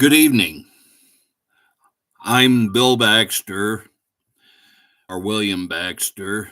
Good evening. I'm Bill Baxter, or William Baxter,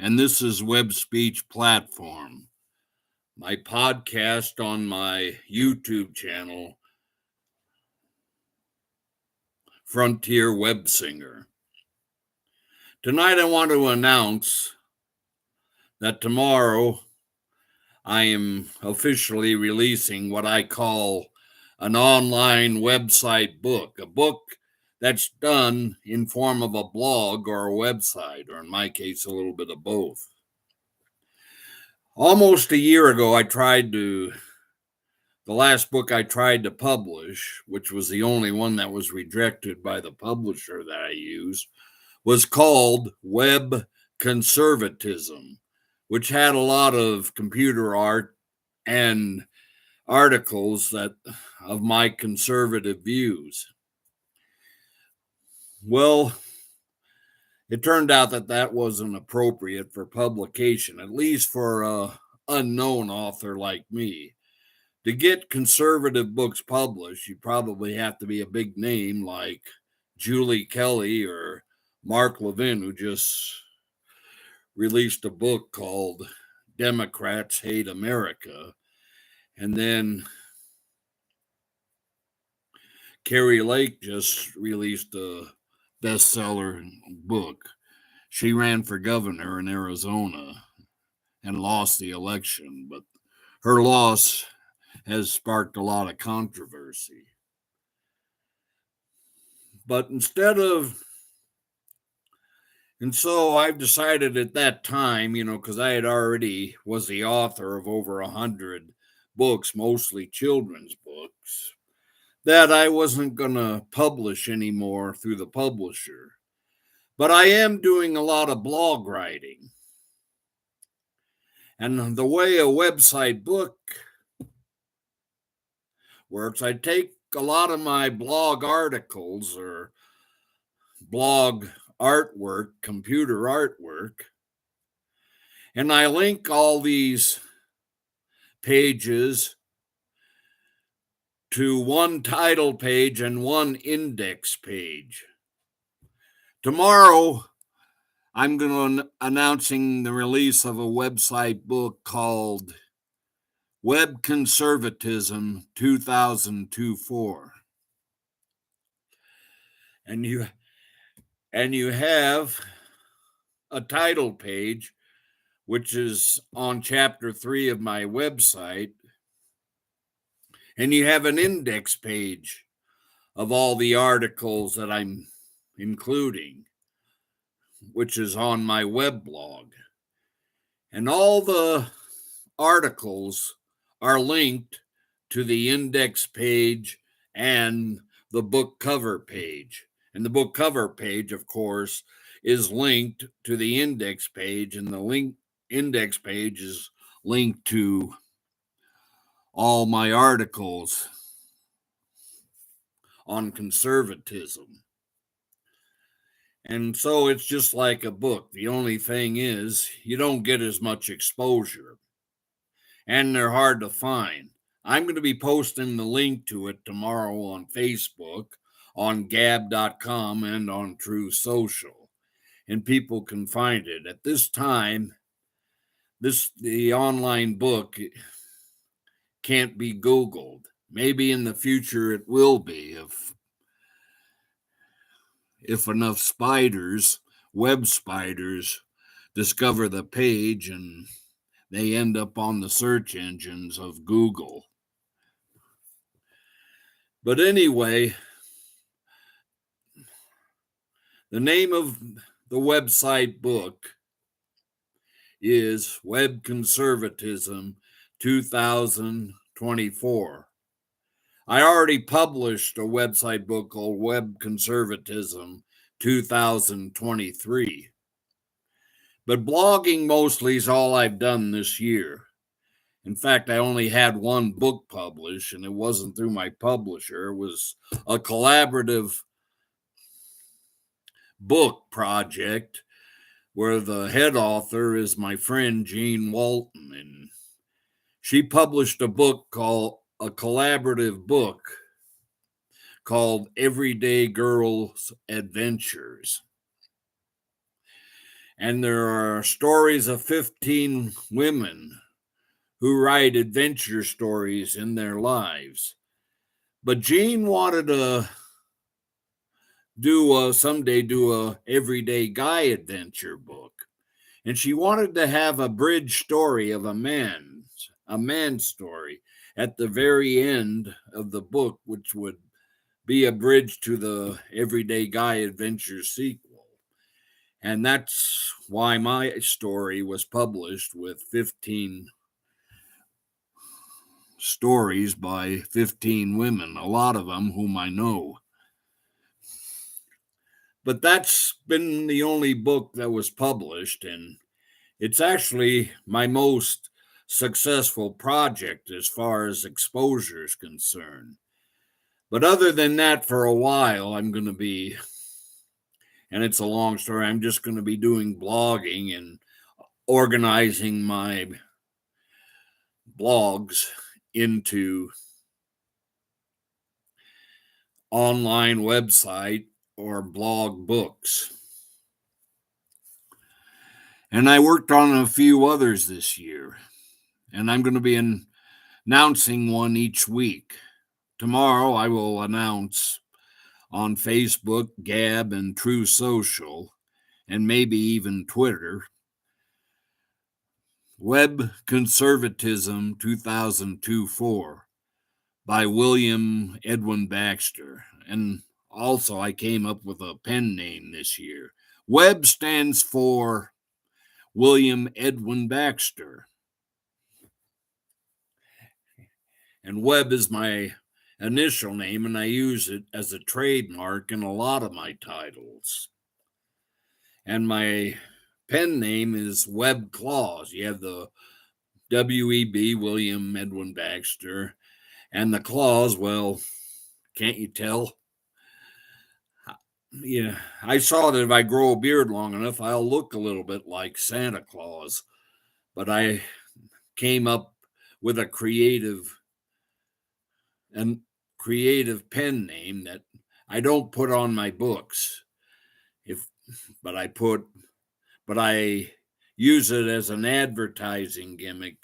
and this is Web Speech Platform, my podcast on my YouTube channel, Frontier Web Singer. Tonight I want to announce that tomorrow I am officially releasing what I call an online website book, a book that's done in form of a blog or a website, or in my case, a little bit of both. Almost a year ago, the last book I tried to publish, which was the only one that was rejected by the publisher that I used, was called Web Conservatism, which had a lot of computer art and articles of my conservative views. Well, it turned out that wasn't appropriate for publication, at least for an unknown author like me. To get conservative books published, you probably have to be a big name like Julie Kelly or Mark Levin, who just released a book called Democrats Hate America. And then Carrie Lake just released a bestseller book. She ran for governor in Arizona and lost the election, but her loss has sparked a lot of controversy. And so I've decided at that time, because I had already was the author of over 100 books, mostly children's books, that I wasn't going to publish anymore through the publisher. But I am doing a lot of blog writing. And the way a website book works, I take a lot of my blog articles or blog artwork, computer artwork, and I link all these pages to one title page and one index page. Tomorrow, I'm going to announcing the release of a website book called Web Conservatism 2024. And you have a title page, which is on chapter 3 of my website, and you have an index page of all the articles that I'm including, which is on my web blog. And all the articles are linked to the index page and the book cover page. And the book cover page, of course, is linked to the index page, and the index page is linked to all my articles on conservatism. And so it's just like a book. The only thing is you don't get as much exposure, and they're hard to find. I'm going to be posting the link to it tomorrow on Facebook, on gab.com, and on True Social, and people can find it. At this time, the online book can't be Googled. Maybe in the future it will be if enough web spiders, discover the page and they end up on the search engines of Google. But anyway, the name of the website book is Web Conservatism 2024. I already published a website book called Web Conservatism 2023. But blogging mostly is all I've done this year. In fact, I only had one book published, and it wasn't through my publisher. It was a collaborative book project where the head author is my friend Jean Walton, and she published a book called a collaborative book called Everyday Girls Adventures. And there are stories of 15 women who write adventure stories in their lives. But Jean wanted to someday do a everyday guy adventure book. And she wanted to have a bridge story of a man's story at the very end of the book, which would be a bridge to the Everyday Guy Adventure sequel. And that's why my story was published with 15 stories by 15 women, a lot of them whom I know. But that's been the only book that was published, and it's actually my most successful project as far as exposure is concerned. But other than that, for a while, I'm going to be, and it's a long story, I'm just going to be doing blogging and organizing my blogs into online website or blog books. And I worked on a few others this year, and I'm going to be announcing one each week. Tomorrow I will announce on Facebook, Gab, and True Social, and maybe even Twitter, W.E.B. Conservatism 2002-4 by William Edwin Baxter. And also I came up with a pen name this year. W.E.B. stands for William Edwin Baxter. And W.E.B. is my initial name, and I use it as a trademark in a lot of my titles. And my pen name is Webb Claus. You have the W.E.B, William Edwin Baxter, and the claws, well, can't you tell? Yeah, I saw that if I grow a beard long enough, I'll look a little bit like Santa Claus. But I came up with a creative pen name that I don't put on my books. But I use it as an advertising gimmick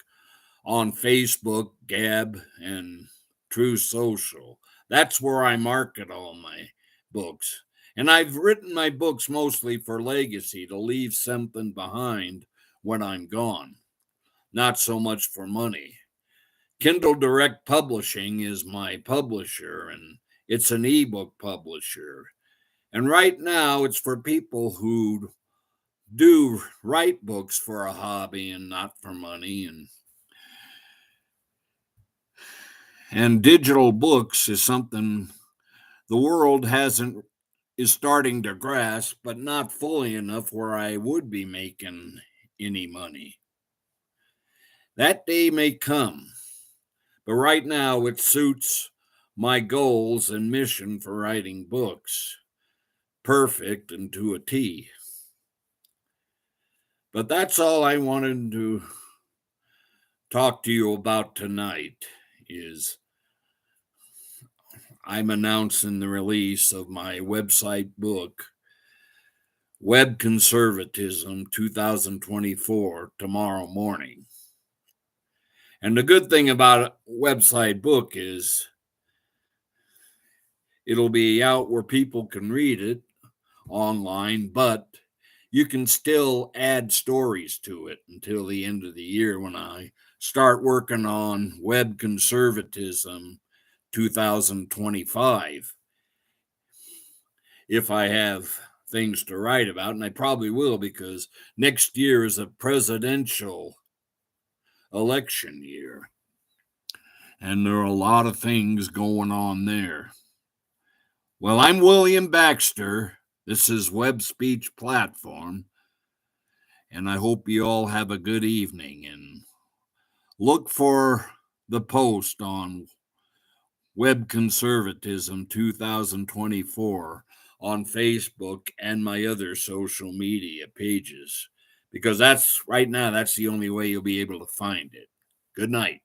on Facebook, Gab, and True Social. That's where I market all my books. And I've written my books mostly for legacy, to leave something behind when I'm gone, not so much for money. Kindle Direct Publishing is my publisher, and it's an ebook publisher. And right now, it's for people who do write books for a hobby and not for money. And digital books is something the world is starting to grasp, but not fully enough where I would be making any money. That day may come, but right now it suits my goals and mission for writing books perfect and to a T. But that's all I wanted to talk to you about tonight. Is I'm announcing the release of my website book, W.E.B. Conservatism 2024, tomorrow morning. And the good thing about a website book is it'll be out where people can read it online, but you can still add stories to it until the end of the year when I start working on W.E.B. Conservatism 2025. If I have things to write about, and I probably will, because next year is a presidential election year. And there are a lot of things going on there. Well, I'm William Baxter. This is Web Speech Platform. And I hope you all have a good evening. And look for the post on W.E.B. Conservatism 2024 on Facebook and my other social media pages. Because that's right now, that's the only way you'll be able to find it. Good night.